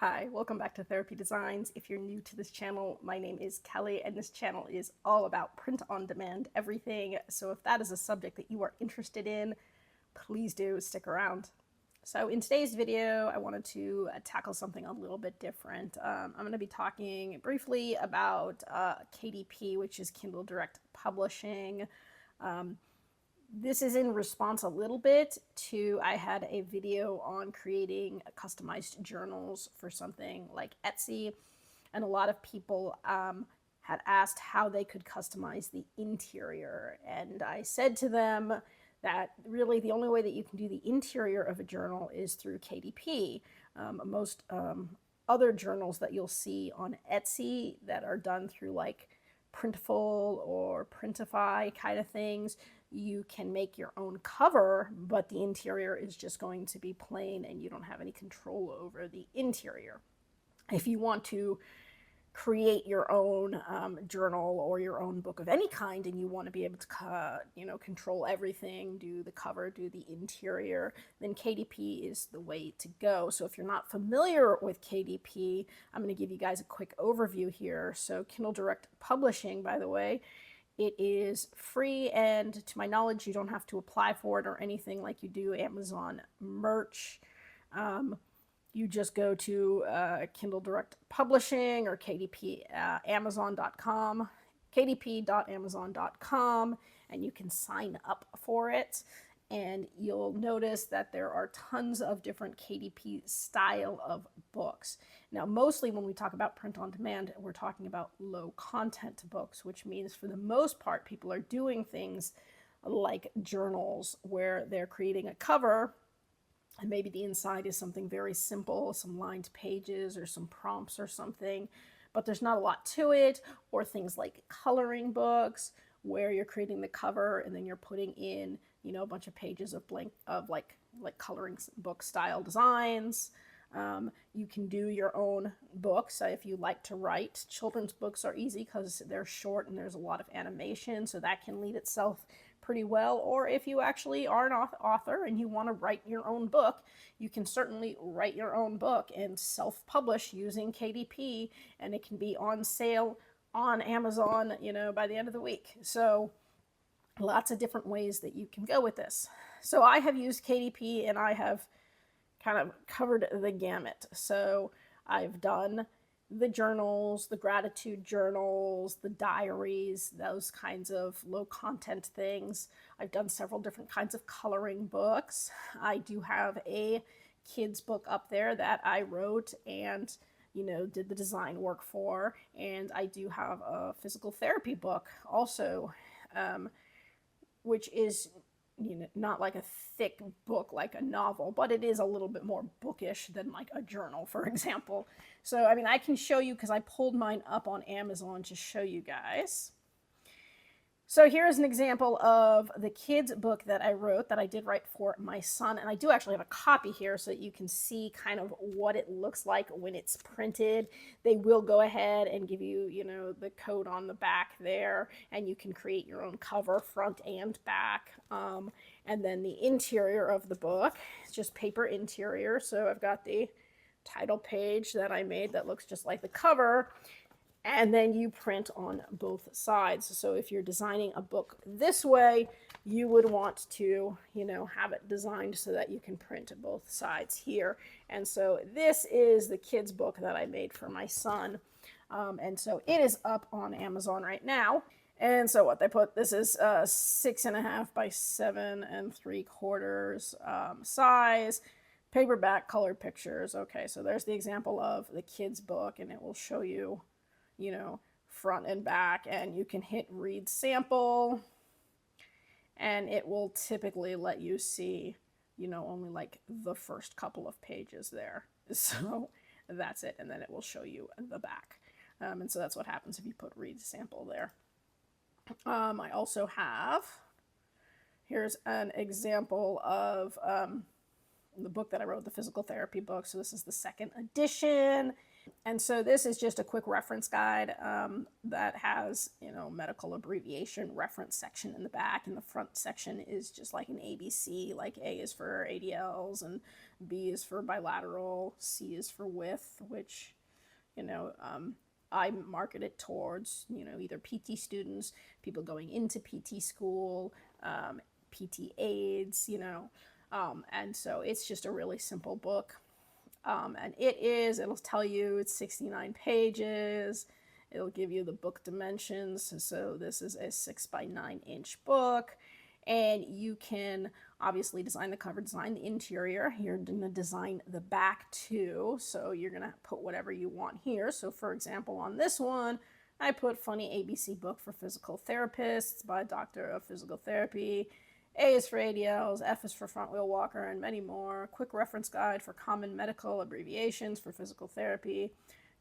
Hi, welcome back to Therapy Designs. If you're new to this channel, my name is Kelly, and this channel is all about print on demand everything. So if that is a subject that you are interested in, please do stick around. So in today's video, I wanted to tackle something a little bit different. I'm going to be talking briefly about KDP, which is Kindle Direct Publishing. This is in response a little bit to, I had a video on creating customized journals for something like Etsy, and a lot of people had asked how they could customize the interior. And I said to them that really the only way that you can do the interior of a journal is through KDP. Most other journals that you'll see on Etsy that are done through like Printful or Printify kind of things, you can make your own cover, but the interior is just going to be plain and you don't have any control over the interior. If you want to create your own journal or your own book of any kind, and you want to be able to control everything, do the cover, do the interior, then KDP is the way to go. So if you're not familiar with KDP, I'm going to give you guys a quick overview here. So Kindle Direct Publishing, by the way, it is free, and to my knowledge, you don't have to apply for it or anything like you do Amazon merch. You just go to Kindle Direct Publishing or KDP Amazon.com, kdp.amazon.com, and you can sign up for it. And you'll notice that there are tons of different KDP style of books. Now, mostly when we talk about print on demand, we're talking about low content books, which means for the most part, people are doing things like journals where they're creating a cover, and maybe the inside is something very simple, some lined pages or some prompts or something, but there's not a lot to it. Or things like coloring books where you're creating the cover and then you're putting in, a bunch of pages of like coloring book style designs. You can do your own books if you like to write. Children's books are easy because they're short and there's a lot of animation, so that can lead itself pretty well. Or if you actually are an author and you want to write your own book, you can certainly write your own book and self-publish using KDP, and it can be on sale on Amazon, by the end of the week. So lots of different ways that you can go with this. So I have used KDP and I have kind of covered the gamut. So I've done the journals, the gratitude journals, the diaries, those kinds of low content things. I've done several different kinds of coloring books. I do have a kids book up there that I wrote and did the design work for. And I do have a physical therapy book also, which is not like a thick book like a novel, but it is a little bit more bookish than like a journal, for example. So, I can show you because I pulled mine up on Amazon to show you guys. So here's an example of the kids book that I wrote, that I did write for my son. And I do actually have a copy here so that you can see kind of what it looks like when it's printed. They will go ahead and give you, the code on the back there, and you can create your own cover, front and back. And then the interior of the book, it's just paper interior. So I've got the title page that I made that looks just like the cover. And then you print on both sides. So if you're designing a book this way, you would want to, have it designed so that you can print both sides here. And so this is the kids book that I made for my son. And so it is up on Amazon right now. And so what they put, this is 6.5 by 7 3/4 size, paperback, colored pictures. Okay, so there's the example of the kids book, and it will show you, front and back, and you can hit read sample, and it will typically let you see, only like the first couple of pages there. So that's it, and then it will show you the back. And so that's what happens if you put read sample there. I also have, here's an example of the book that I wrote, the physical therapy book. So this is the second edition. And so this is just a quick reference guide that has, medical abbreviation reference section in the back, and the front section is just like an ABC, like A is for ADLs, and B is for bilateral, C is for width, which, I market it towards, either PT students, people going into PT school, PT aides, and so it's just a really simple book. And it'll tell you it's 69 pages. It'll give you the book dimensions. So this is a 6x9-inch book. And you can obviously design the cover, design the interior. You're going to design the back too. So you're going to put whatever you want here. So for example, on this one, I put Funny ABC Book for Physical Therapists by a Doctor of Physical Therapy. A is for ADLs, F is for front wheel walker, and many more. Quick reference guide for common medical abbreviations for physical therapy.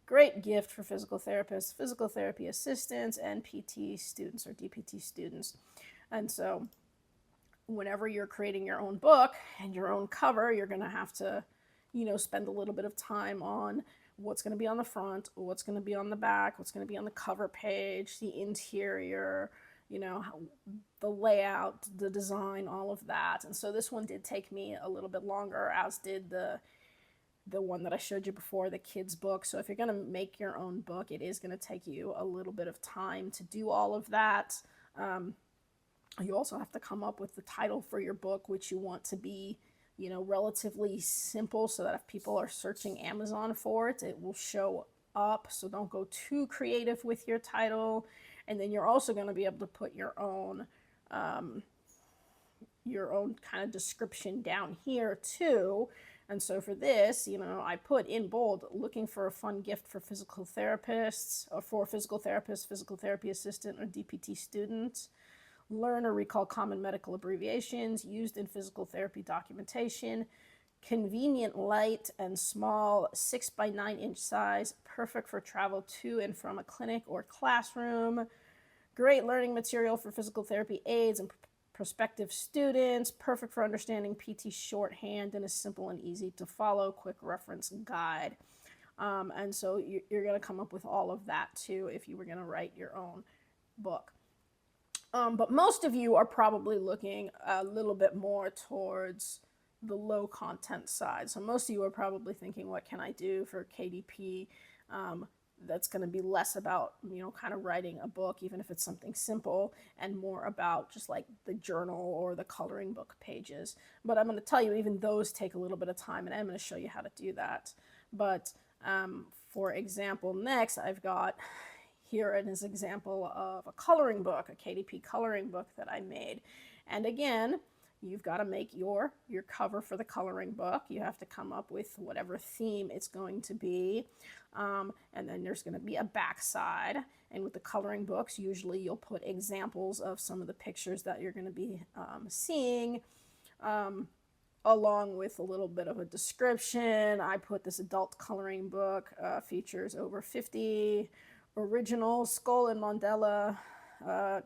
Great gift for physical therapists, physical therapy assistants, and PT students or DPT students. And so whenever you're creating your own book and your own cover, you're going to have to, spend a little bit of time on what's going to be on the front, what's going to be on the back, what's going to be on the cover page, the interior, the layout, the design, all of that. And so this one did take me a little bit longer, as did the one that I showed you before, the kids book. So if you're going to make your own book, it is going to take you a little bit of time to do all of that. You also have to come up with the title for your book, which you want to be, relatively simple, so that if people are searching Amazon for it, it will show up. So don't go too creative with your title. And then you're also going to be able to put your own kind of description down here too. And so for this, I put in bold, looking for a fun gift for physical therapists, or for physical therapists, physical therapy assistant, or DPT students. Learn or recall common medical abbreviations used in physical therapy documentation. Convenient, light, and small, 6x9-inch size, perfect for travel to and from a clinic or classroom. Great learning material for physical therapy aides and prospective students, perfect for understanding PT shorthand, and a simple and easy to follow quick reference guide. And so you're going to come up with all of that too if you were going to write your own book. But most of you are probably looking a little bit more towards the low content side. So most of you are probably thinking, what can I do for KDP that's going to be less about, kind of writing a book, even if it's something simple, and more about just like the journal or the coloring book pages. But I'm going to tell you, even those take a little bit of time, and I'm going to show you how to do that. But for example, next I've got here an example of a coloring book, a KDP coloring book that I made. And again, you've got to make your cover for the coloring book. You have to come up with whatever theme it's going to be. And then there's going to be a back side. And with the coloring books, usually you'll put examples of some of the pictures that you're going to be seeing, along with a little bit of a description. I put this adult coloring book, features over 50 original skull and mandala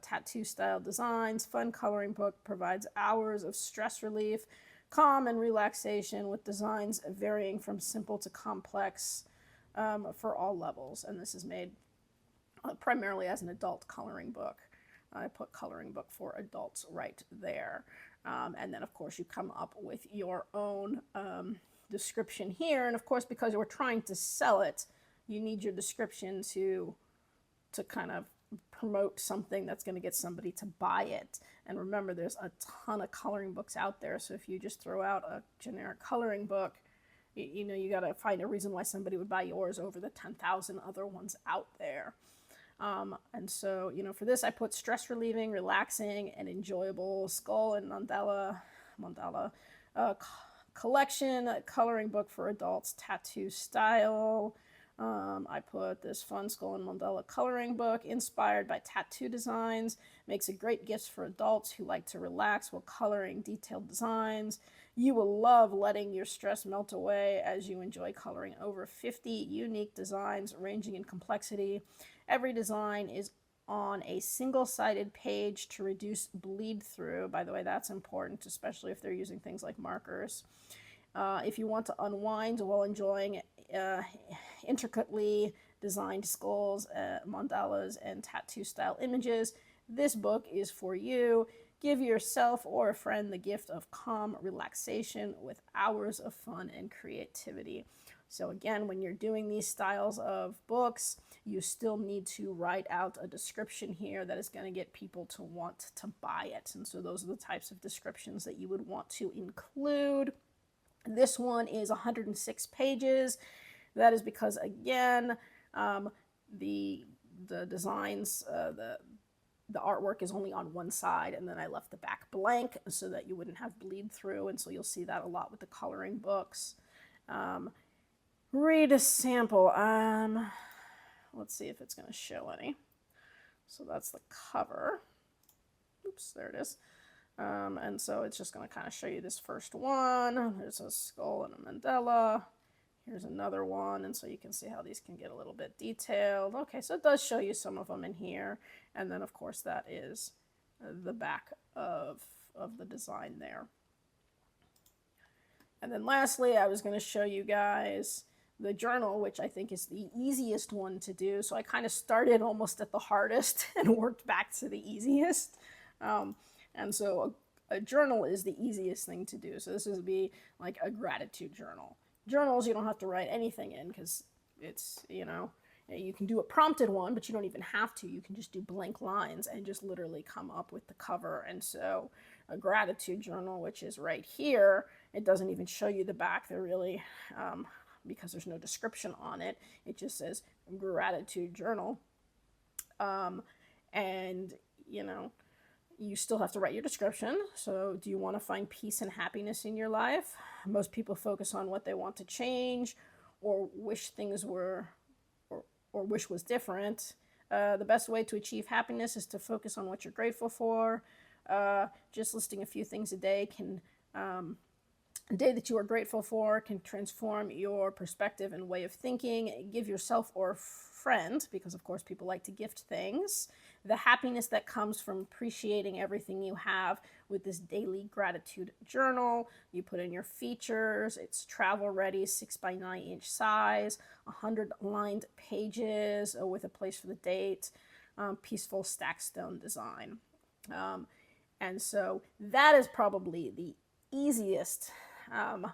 tattoo style designs. Fun coloring book, provides hours of stress relief, calm and relaxation, with designs varying from simple to complex for all levels. And this is made primarily as an adult coloring book. I put coloring book for adults right there. And then of course you come up with your own description here. And of course, because we're trying to sell it, you need your description to kind of promote something that's going to get somebody to buy it. And remember, there's a ton of coloring books out there. So if you just throw out a generic coloring book, you got to find a reason why somebody would buy yours over the 10,000 other ones out there. And so, for this, I put stress relieving, relaxing, and enjoyable skull and mandala collection, coloring book for adults, tattoo style. I put this fun skull and mandala coloring book inspired by tattoo designs. Makes a great gift for adults who like to relax while coloring detailed designs. You will love letting your stress melt away as you enjoy coloring over 50 unique designs ranging in complexity. Every design is on a single-sided page to reduce bleed through. By the way, that's important, especially if they're using things like markers. If you want to unwind while enjoying intricately designed skulls, mandalas, and tattoo style images, this book is for you. Give yourself or a friend the gift of calm relaxation with hours of fun and creativity. So again, when you're doing these styles of books, you still need to write out a description here that is going to get people to want to buy it. And so those are the types of descriptions that you would want to include. This one is 106 pages. That is because, again, the designs, the artwork is only on one side, and then I left the back blank so that you wouldn't have bleed through, and so you'll see that a lot with the coloring books. Read a sample. Let's see if it's going to show any. So that's the cover. Oops, there it is. And so it's just going to kind of show you this first one. There's a skull and a mandala. Here's another one, and so you can see how these can get a little bit detailed. Okay, so it does show you some of them in here. And then, of course, that is the back of the design there. And then lastly, I was going to show you guys the journal, which I think is the easiest one to do. So I kind of started almost at the hardest and worked back to the easiest. And so a journal is the easiest thing to do. So this would be like a gratitude journal. Journals, you don't have to write anything in because it's, you know, you can do a prompted one, but you don't even have to. You can just do blank lines and just literally come up with the cover. And so a gratitude journal, which is right here, it doesn't even show you the back. They're really, because there's no description on it, it just says gratitude journal. And, you know, you still have to write your description. So do you want to find peace and happiness in your life? Most people focus on what they want to change or wish things were, or wish was different. The best way to achieve happiness is to focus on what you're grateful for. Just listing a few things a day a day that you are grateful for can transform your perspective and way of thinking. Give yourself or friend, because of course people like to gift things, the happiness that comes from appreciating everything you have with this daily gratitude journal. You put in your features. It's travel ready, 6x9 inch size, 100 lined pages with a place for the date, peaceful stack stone design. And so that is probably the easiest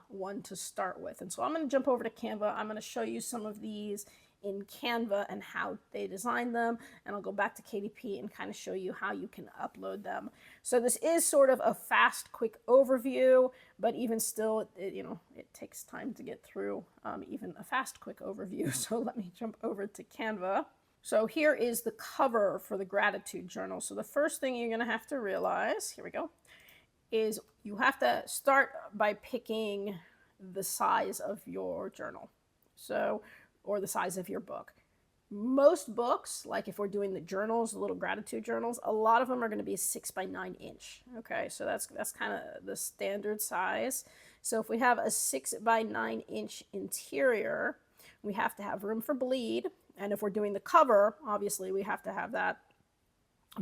one to start with. And so I'm going to jump over to Canva. I'm going to show you some of these in Canva and how they design them, and I'll go back to KDP and kind of show you how you can upload them. So this is sort of a fast, quick overview, but even still, it takes time to get through even a fast, quick overview. So let me jump over to Canva. So here is the cover for the gratitude journal. So the first thing you're going to have to realize, here we go, is you have to start by picking the size of your journal. So, or the size of your book. Most books, like if we're doing the journals, the little gratitude journals, a lot of them are going to be 6x9 inch. Okay, so that's kind of the standard size. So if we have a 6x9 inch interior, we have to have room for bleed. And if we're doing the cover, obviously we have to have that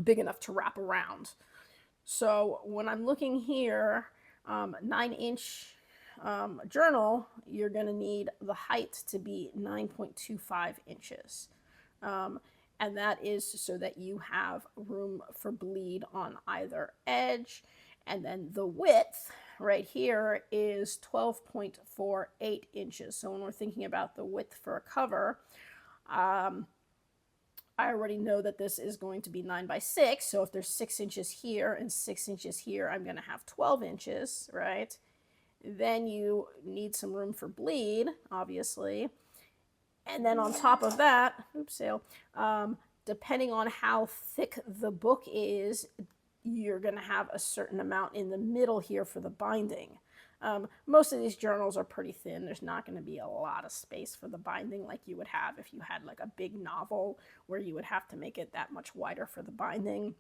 big enough to wrap around. So when I'm looking here, 9-inch journal, you're going to need the height to be 9.25 inches. And that is so that you have room for bleed on either edge. And then the width right here is 12.48 inches. So when we're thinking about the width for a cover, I already know that this is going to be 9x6. So if there's 6 inches here and 6 inches here, I'm going to have 12 inches, right? Then you need some room for bleed, obviously. And then on top of that, depending on how thick the book is, you're going to have a certain amount in the middle here for the binding. Most of these journals are pretty thin. There's not going to be a lot of space for the binding like you would have if you had like a big novel where you would have to make it that much wider for the binding.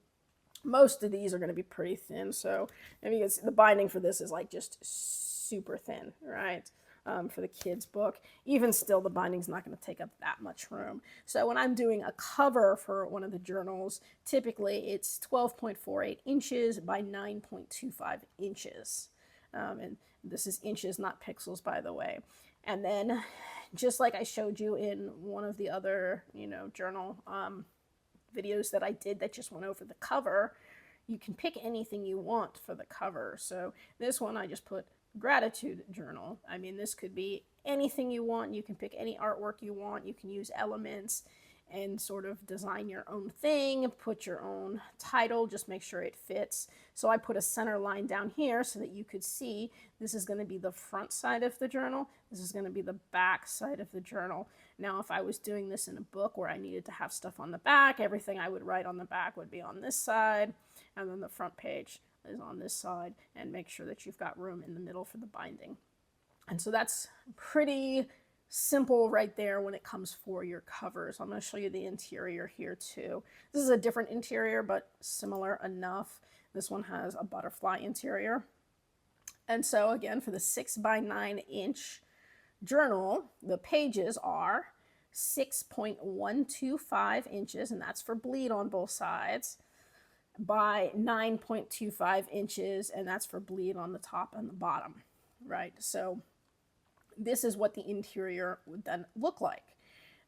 Most of these are going to be pretty thin. So if you can see, the binding for this is like just super thin, right? For the kids' book. Even still, the binding's not going to take up that much room. So when I'm doing a cover for one of the journals, typically it's 12.48 inches by 9.25 inches. And this is inches, not pixels, by the way. And then just like I showed you in one of the other, journal videos that I did that just went over the cover, you can pick anything you want for the cover. So this one I just put gratitude journal. I mean, this could be anything you want. You can pick any artwork you want. You can use elements and sort of design your own thing, put your own title, just make sure it fits. So I put a center line down here so that you could see this is going to be the front side of the journal. This is going to be the back side of the journal. Now, if I was doing this in a book where I needed to have stuff on the back, everything I would write on the back would be on this side, and then the front page is on this side, and make sure that you've got room in the middle for the binding. And so that's pretty simple right there when it comes for your covers. I'm going to show you the interior here too. This is a different interior, but similar enough. This one has a butterfly interior. And so again, for the 6x9 inch journal, the pages are 6.125 inches, and that's for bleed on both sides, by 9.25 inches, and that's for bleed on the top and the bottom, right? So this is what the interior would then look like.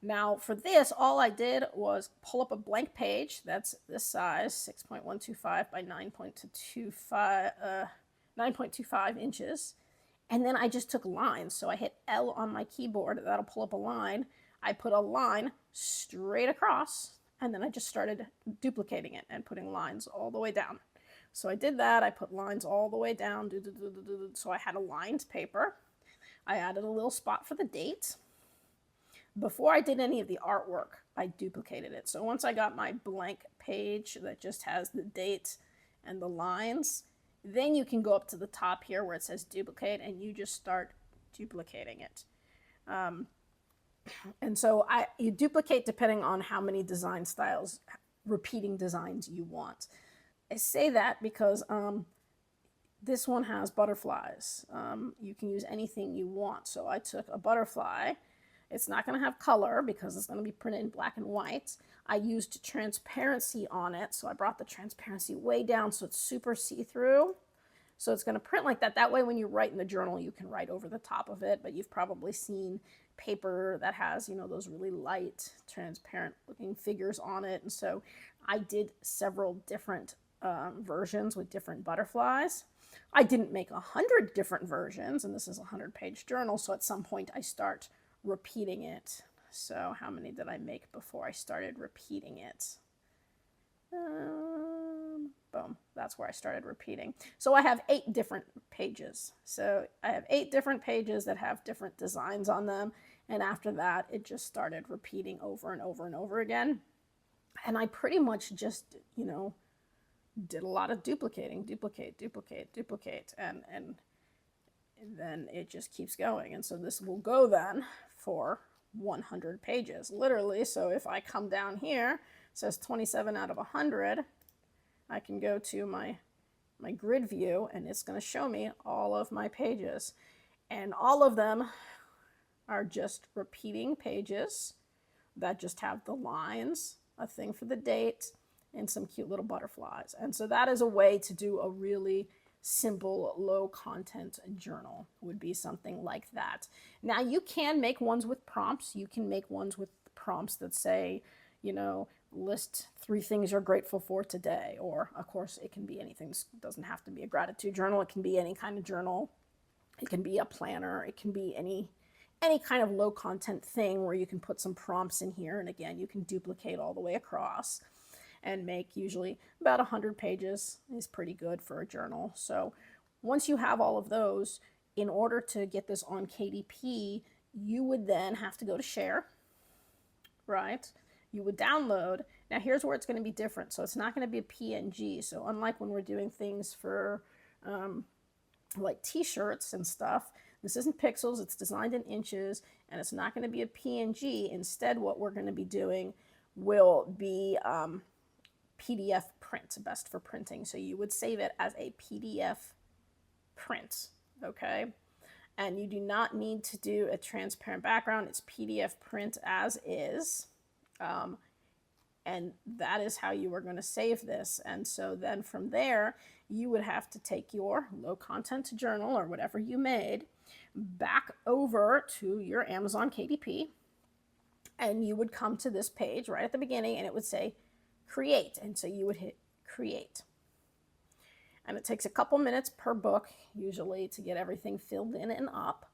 Now for this, all I did was pull up a blank page. That's this size, 6.125 by 9.25 inches. And then I just took lines. So I hit L on my keyboard. That'll pull up a line. I put a line straight across, and then I just started duplicating it and putting lines all the way down. So I did that. I put lines all the way down. So I had a lined paper. I added a little spot for the date. Before I did any of the artwork, I duplicated it. So once I got my blank page that just has the date and the lines, then you can go up to the top here where it says duplicate, and you just start duplicating it. And so you duplicate depending on how many design styles, repeating designs you want. I say that because this one has butterflies. You can use anything you want. So I took a butterfly. It's not going to have color because it's going to be printed in black and white. I used transparency on it. So I brought the transparency way down so it's super see-through. So it's going to print like that. That way when you write in the journal, you can write over the top of it. But you've probably seen paper that has, those really light, transparent looking figures on it. And so I did several different versions with different butterflies. I didn't make 100 different versions, and this is a 100-page journal, so at some point I start repeating it. So how many did I make before I started repeating it? Boom, that's where I started repeating. So I have 8 different pages. So I have 8 different pages that have different designs on them, and after that, it just started repeating over and over and over again. And I pretty much just, did a lot of duplicating, duplicate, and then it just keeps going. And so this will go then for 100 pages, literally. So if I come down here, it says 27 out of 100, I can go to my grid view, and it's going to show me all of my pages. And all of them are just repeating pages that just have the lines, a thing for the date, and some cute little butterflies. And so that is a way to do a really simple, low content journal, would be something like that. Now you can make ones with prompts. You can make ones with prompts that say, list 3 things you're grateful for today. Or of course it can be anything. It doesn't have to be a gratitude journal. It can be any kind of journal. It can be a planner. It can be any kind of low content thing where you can put some prompts in here. And again, you can duplicate all the way across and make usually about 100 pages is pretty good for a journal. So once you have all of those, in order to get this on KDP, you would then have to go to share, right? You would download. Now here's where it's going to be different. So it's not going to be a PNG. So unlike when we're doing things for like t-shirts and stuff, this isn't pixels, it's designed in inches, and it's not going to be a PNG. Instead, what we're going to be doing will be PDF print, best for printing. So you would save it as a PDF print, okay? And you do not need to do a transparent background. It's PDF print as is. And that is how you are going to save this. And so then from there, you would have to take your low content journal or whatever you made back over to your Amazon KDP, and you would come to this page right at the beginning and it would say create. And so you would hit create. And it takes a couple minutes per book usually to get everything filled in and up.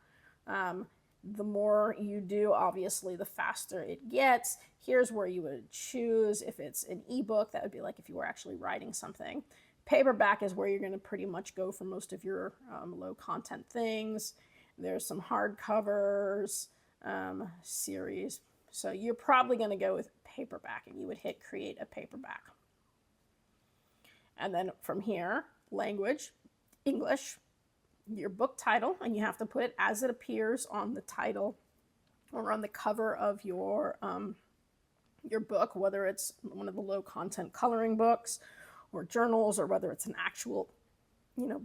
The more you do, obviously, the faster it gets. Here's where you would choose. If it's an ebook, that would be like if you were actually writing something. Paperback is where you're going to pretty much go for most of your low content things. There's some hardcovers, series. So you're probably going to go with paperback, and you would hit create a paperback. And then from here, language, English, your book title, and you have to put it as it appears on the title or on the cover of your book, whether it's one of the low content coloring books or journals, or whether it's an actual,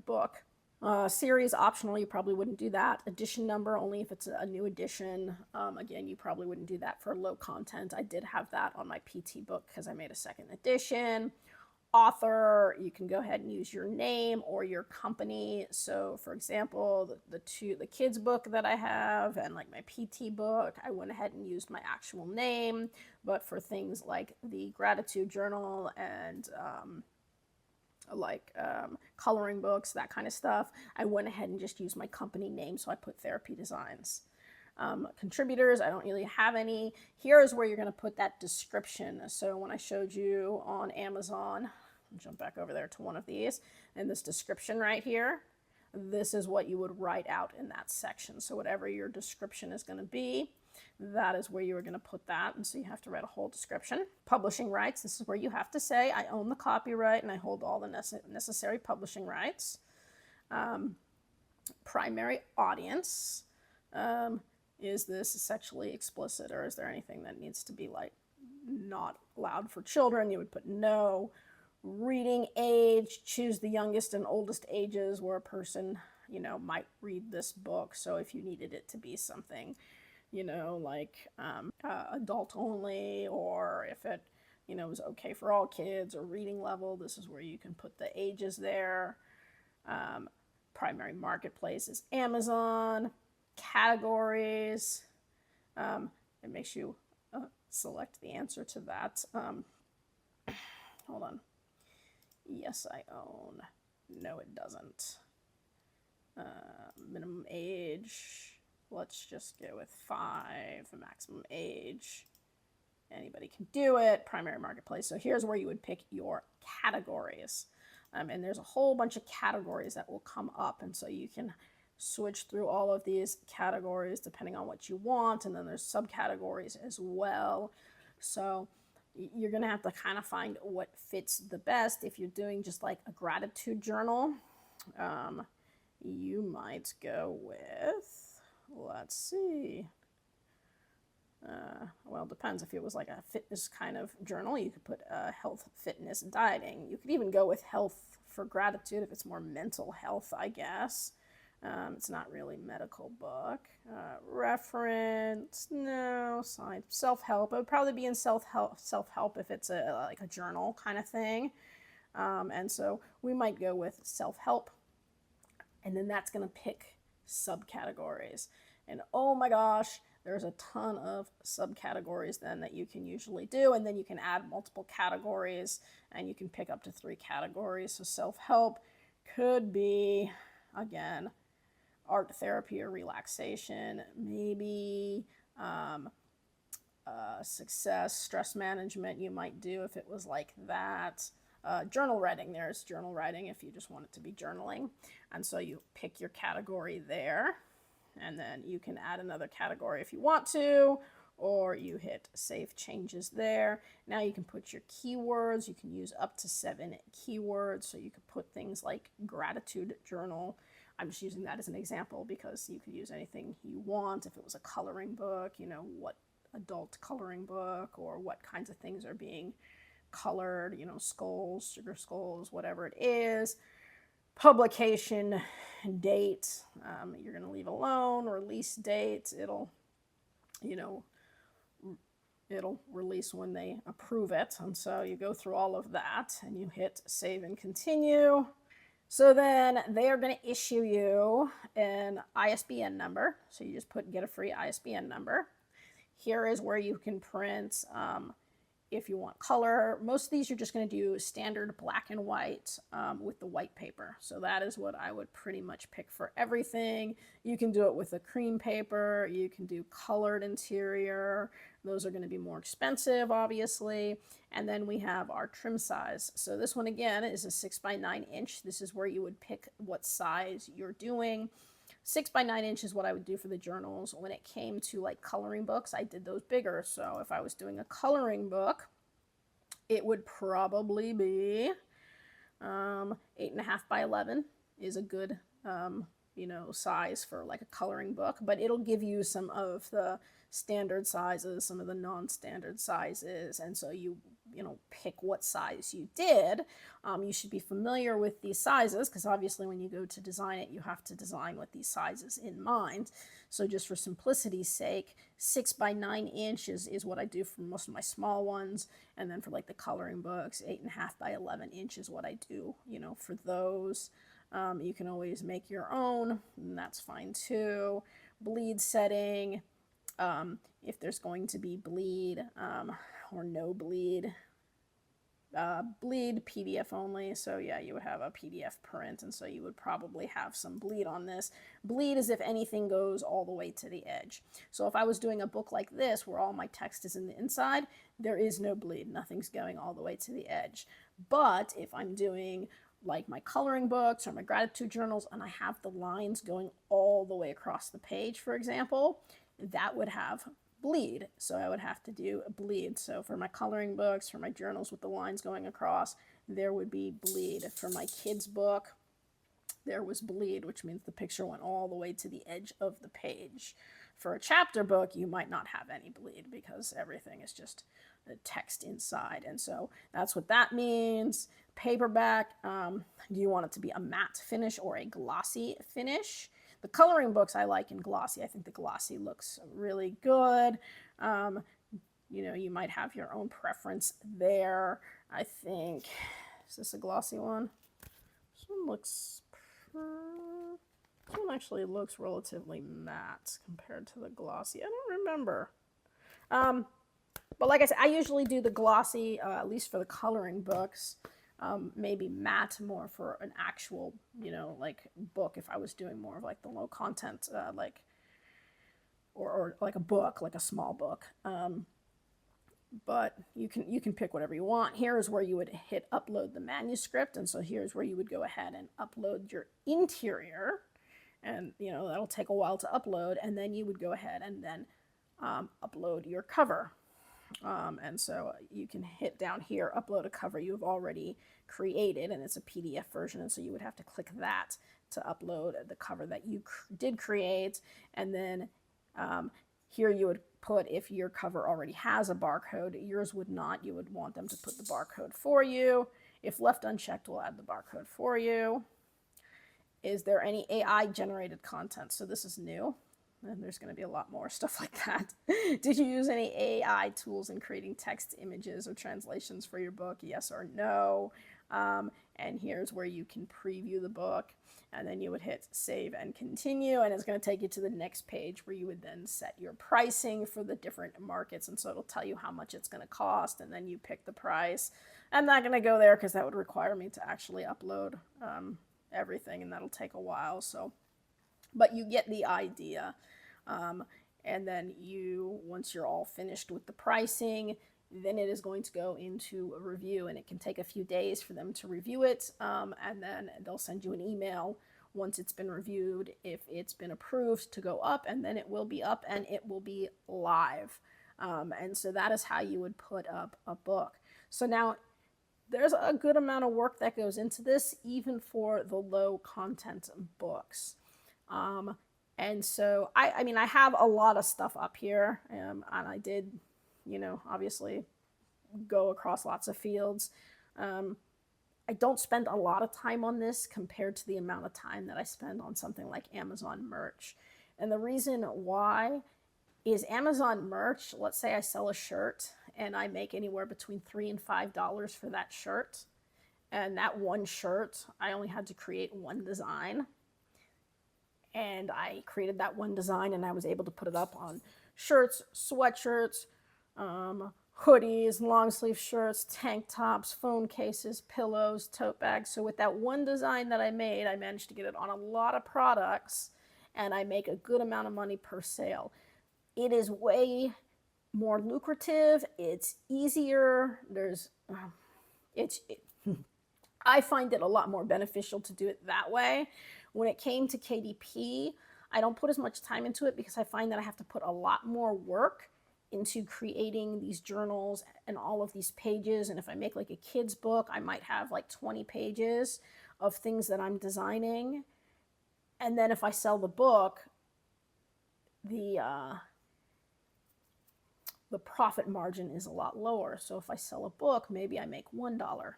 book. Series optional, you probably wouldn't do that. Edition number, only if it's a new edition. Again, you probably wouldn't do that for low content. I did have that on my PT book because I made a second edition. Author, you can go ahead and use your name or your company. So for example, the kids book that I have and like my PT book, I went ahead and used my actual name. But for things like the gratitude journal and coloring books, that kind of stuff, I went ahead and just used my company name. So I put Therapy Designs. Contributors, I don't really have any. Here is where you're going to put that description. So when I showed you on Amazon, I'll jump back over there to one of these, and this description right here, this is what you would write out in that section. So whatever your description is going to be, that is where you are going to put that. And so you have to write a whole description. Publishing rights, this is where you have to say, I own the copyright and I hold all the necessary publishing rights. Primary audience, is this sexually explicit, or is there anything that needs to be like not allowed for children? You would put no. Reading age, choose the youngest and oldest ages where a person, might read this book. So if you needed it to be something, like adult only, or if it, was okay for all kids, or reading level, this is where you can put the ages there. Primary marketplace is Amazon. Categories, it makes you select the answer to that. Hold on. Yes, I own. No, it doesn't. Minimum age, let's just go with 5. Maximum age, anybody can do it. Primary marketplace, so here's where you would pick your categories. And there's a whole bunch of categories that will come up, and so you can switch through all of these categories depending on what you want, and then there's subcategories as well. So you're going to have to kind of find what fits the best. If you're doing just like a gratitude journal, you might go with, let's see, well, it depends. If it was like a fitness kind of journal, you could put health, fitness, dieting. You could even go with health for gratitude if it's more mental health, I guess. It's not really medical book. Reference, no. Science, self-help. It would probably be in self-help if it's like a journal kind of thing. And so we might go with self-help, and then that's going to pick subcategories. And oh my gosh, there's a ton of subcategories then that you can usually do, and then you can add multiple categories, and you can pick up to 3 categories. So self-help could be, again, art therapy or relaxation, maybe success, stress management you might do if it was like that. Journal writing, there's journal writing if you just want it to be journaling. And so you pick your category there, and then you can add another category if you want to, or you hit save changes there. Now you can put your keywords. You can use up to 7 keywords. So you could put things like gratitude journal. I'm just using that as an example because you could use anything you want. If it was a coloring book, what adult coloring book, or what kinds of things are being colored, skulls, sugar skulls, whatever it is. Publication date, you're going to leave alone. Release date, it'll release when they approve it. And so you go through all of that and you hit save and continue. So then they are going to issue you an ISBN number. So you just get a free ISBN number. Here is where you can print if you want color. Most of these you're just going to do standard black and white with the white paper. So that is what I would pretty much pick for everything. You can do it with a cream paper. You can do colored interior. Those are going to be more expensive, obviously. And then we have our trim size. So this one again is a 6x9 inch. This is where you would pick what size you're doing. 6x9 inch is what I would do for the journals. When it came to like coloring books, I did those bigger. So if I was doing a coloring book, it would probably be 8.5 by 11 is a good size for like a coloring book, but it'll give you some of the standard sizes, some of the non-standard sizes, and so you pick what size you did. You should be familiar with these sizes because obviously when you go to design it, you have to design with these sizes in mind. So just for simplicity's sake, 6x9 inches is what I do for most of my small ones, and then for like the coloring books, 8.5 by 11 inches is what I do, for those. You can always make your own, and that's fine too. Bleed setting, if there's going to be bleed or no bleed. Bleed PDF only, so yeah, you would have a PDF print, and so you would probably have some bleed on this. Bleed is if anything goes all the way to the edge. So if I was doing a book like this where all my text is in the inside, there is no bleed, nothing's going all the way to the edge. But if I'm doing like my coloring books or my gratitude journals and I have the lines going all the way across the page, for example, that would have bleed. So I would have to do a bleed. So for my coloring books, for my journals with the lines going across, there would be bleed. For my kids' book, there was bleed, which means the picture went all the way to the edge of the page. For a chapter book, you might not have any bleed because everything is just the text inside. And so that's what that means. Paperback, do you want it to be a matte finish or a glossy finish? The coloring books I like in glossy. I think the glossy looks really good. You might have your own preference there. I think, is this a glossy one? This one actually looks relatively matte compared to the glossy. I don't remember. But like I said, I usually do the glossy, at least for the coloring books. Maybe matte more for an actual, like book. If I was doing more of like the low content, or like a book, like a small book. But you can pick whatever you want. Here is where you would hit upload the manuscript, and so here's where you would go ahead and upload your interior, and that'll take a while to upload, and then you would go ahead and then upload your cover. And so you can hit down here, upload a cover you've already created, and it's a PDF version, and so you would have to click that to upload the cover that you did create. And then here you would put, if your cover already has a barcode, yours would not, you would want them to put the barcode for you. If left unchecked, we'll add the barcode for you. Is there any AI generated content? So this is new. And there's going to be a lot more stuff like that. Did you use any AI tools in creating text, images, or translations for your book? Yes or no? And here's where you can preview the book. And then you would hit save and continue. And it's going to take you to the next page where you would then set your pricing for the different markets. And so it'll tell you how much it's going to cost. And then you pick the price. I'm not going to go there because that would require me to actually upload everything. And that'll take a while. But you get the idea. And then once you're all finished with the pricing, then it is going to go into a review, and it can take a few days for them to review it. And then they'll send you an email once it's been reviewed, if it's been approved to go up, and then it will be up and it will be live. And so that is how you would put up a book. So now there's a good amount of work that goes into this, even for the low content books. And so I mean, I have a lot of stuff up here, and I did, obviously go across lots of fields. I don't spend a lot of time on this compared to the amount of time that I spend on something like Amazon merch. And the reason why is Amazon merch, let's say I sell a shirt and I make anywhere between $3 and $5 for that shirt. And that one shirt, I only had to create one design. And I created that one design and I was able to put it up on shirts, sweatshirts, hoodies, long sleeve shirts, tank tops, phone cases, pillows, tote bags. So with that one design that I made, I managed to get it on a lot of products and I make a good amount of money per sale. It is way more lucrative. It's easier. I find it a lot more beneficial to do it that way. When it came to KDP, I don't put as much time into it because I find that I have to put a lot more work into creating these journals and all of these pages. And if I make like a kid's book, I might have like 20 pages of things that I'm designing. And then if I sell the book, the profit margin is a lot lower. So if I sell a book, maybe I make $1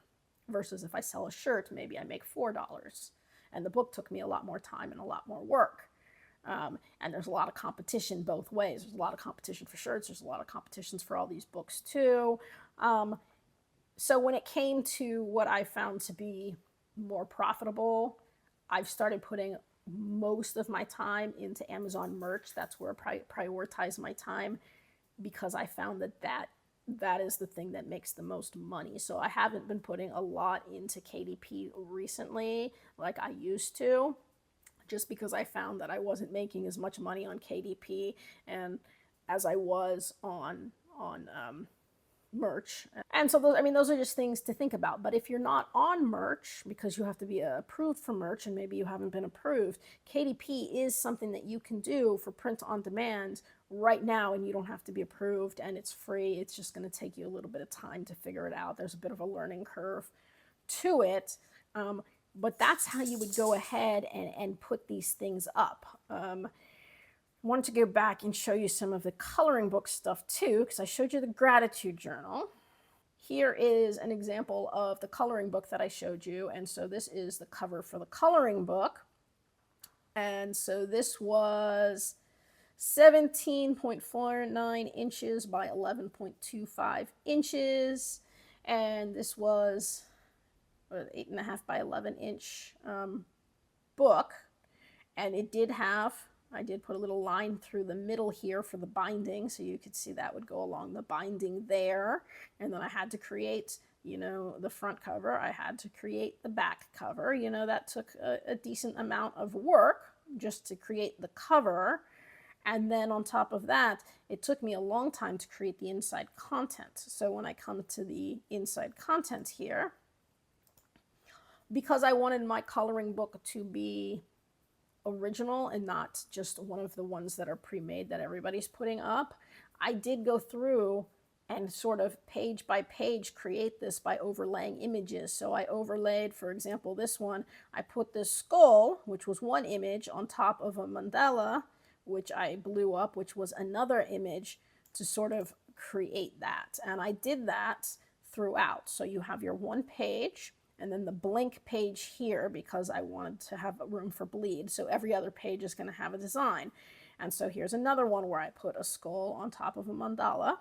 versus if I sell a shirt, maybe I make $4. And the book took me a lot more time and a lot more work. And there's a lot of competition both ways. There's a lot of competition for shirts. There's a lot of competitions for all these books too. So when it came to what I found to be more profitable, I've started putting most of my time into Amazon merch. That's where I prioritize my time because I found that is the thing that makes the most money. So I haven't been putting a lot into KDP recently like I used to, just because I found that I wasn't making as much money on KDP and as I was on merch. And so those are just things to think about. But if you're not on merch because you have to be approved for merch and maybe you haven't been approved, KDP is something that you can do for print on demand right now and you don't have to be approved and it's free. It's just going to take you a little bit of time to figure it out. There's a bit of a learning curve to it. But that's how you would go ahead and put these things up. I wanted to go back and show you some of the coloring book stuff too, because I showed you the gratitude journal. Here is an example of the coloring book that I showed you. And so this is the cover for the coloring book. And so this was 17.49 inches by 11.25 inches. And this was 8.5 by 11 inch book. And it did have, I did put a little line through the middle here for the binding, so you could see that would go along the binding there. And then I had to create, the front cover. I had to create the back cover. That took a decent amount of work just to create the cover. And then on top of that, it took me a long time to create the inside content. So when I come to the inside content here, because I wanted my coloring book to be original and not just one of the ones that are pre-made that everybody's putting up, I did go through and sort of page by page create this by overlaying images. So I overlaid, for example, this one, I put this skull, which was one image, on top of a mandala, which I blew up, which was another image, to sort of create that. And I did that throughout. So you have your one page, and then the blank page here because I wanted to have room for bleed. So every other page is going to have a design. And so here's another one where I put a skull on top of a mandala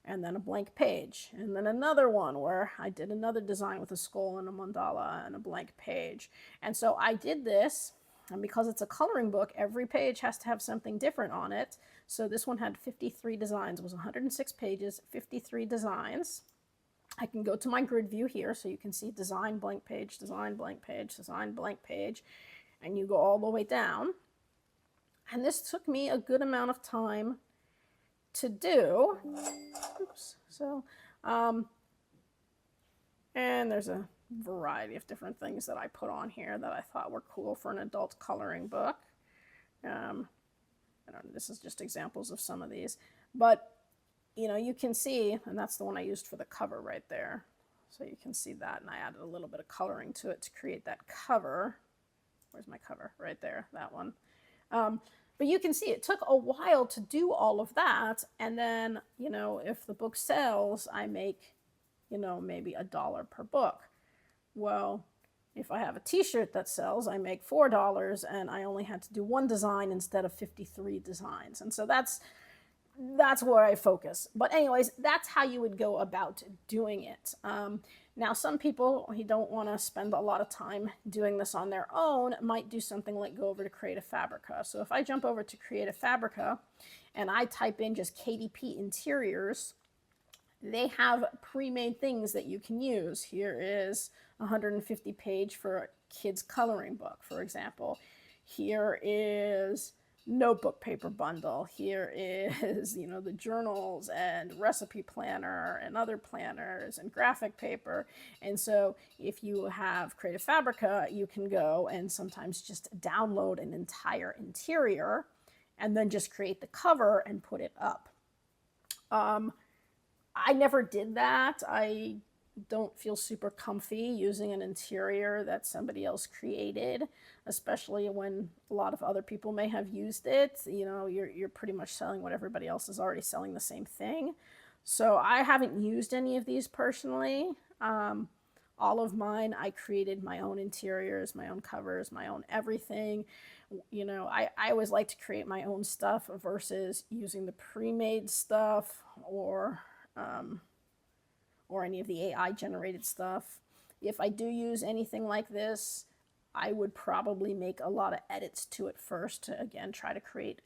and then a blank page. And then another one where I did another design with a skull and a mandala and a blank page. And so I did this, and because it's a coloring book, every page has to have something different on it. So this one had 53 designs. It was 106 pages, 53 designs. I can go to my grid view here so you can see design, blank page, design, blank page, design, blank page, and you go all the way down. And this took me a good amount of time to do. Oops. So, and there's a variety of different things that I put on here that I thought were cool for an adult coloring book. I don't know, this is just examples of some of these, but you can see, and that's the one I used for the cover right there. So you can see that, and I added a little bit of coloring to it to create that cover. Where's my cover? Right there, that one. But you can see it took a while to do all of that, and then, if the book sells, I make, maybe $1 per book. Well, if I have a t-shirt that sells, I make $4, and I only had to do one design instead of 53 designs. And so that's that's where I focus. But anyways, that's how you would go about doing it. Now, some people who don't want to spend a lot of time doing this on their own might do something like go over to Creative Fabrica. So if I jump over to Creative Fabrica and I type in just KDP interiors, they have pre-made things that you can use. Here is a 150 page for a kid's coloring book, for example. Here is notebook paper bundle. Here is, the journals and recipe planner and other planners and graphic paper. And so if you have Creative Fabrica, you can go and sometimes just download an entire interior and then just create the cover and put it up. I never did that. I don't feel super comfy using an interior that somebody else created, especially when a lot of other people may have used it. You're pretty much selling what everybody else is already selling, the same thing. So I haven't used any of these personally. All of mine, I created my own interiors, my own covers, my own everything. I always like to create my own stuff versus using the pre-made stuff or any of the AI generated stuff. If I do use anything like this, I would probably make a lot of edits to it first to, again, try to create,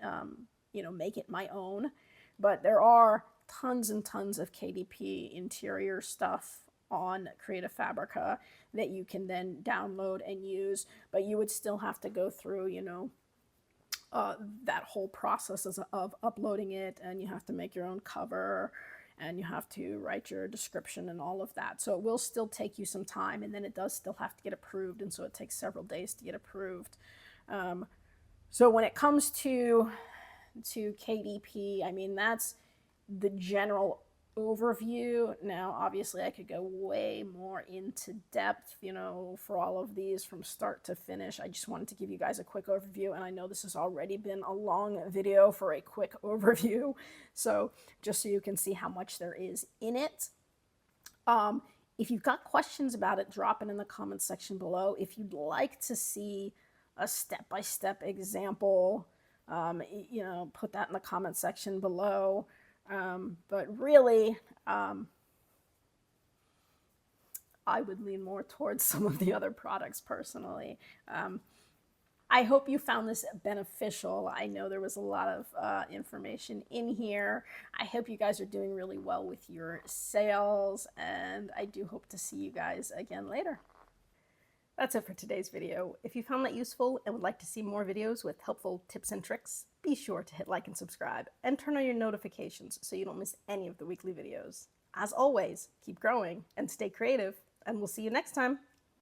make it my own. But there are tons and tons of KDP interior stuff on Creative Fabrica that you can then download and use, but you would still have to go through, that whole process of uploading it, and you have to make your own cover, and you have to write your description and all of that. So it will still take you some time, and then it does still have to get approved, and so it takes several days to get approved. So when it comes to KDP, I mean, that's the general overview. Now, obviously, I could go way more into depth, for all of these from start to finish. I just wanted to give you guys a quick overview, and I know this has already been a long video for a quick overview, so just so you can see how much there is in it. If you've got questions about it, drop it in the comments section below. If you'd like to see a step-by-step example, put that in the comment section below. But really, I would lean more towards some of the other products personally. I hope you found this beneficial. I know there was a lot of information in here. I hope you guys are doing really well with your sales, and I do hope to see you guys again later. That's it for today's video. If you found that useful and would like to see more videos with helpful tips and tricks, be sure to hit like and subscribe and turn on your notifications so you don't miss any of the weekly videos. As always, keep growing and stay creative, and we'll see you next time.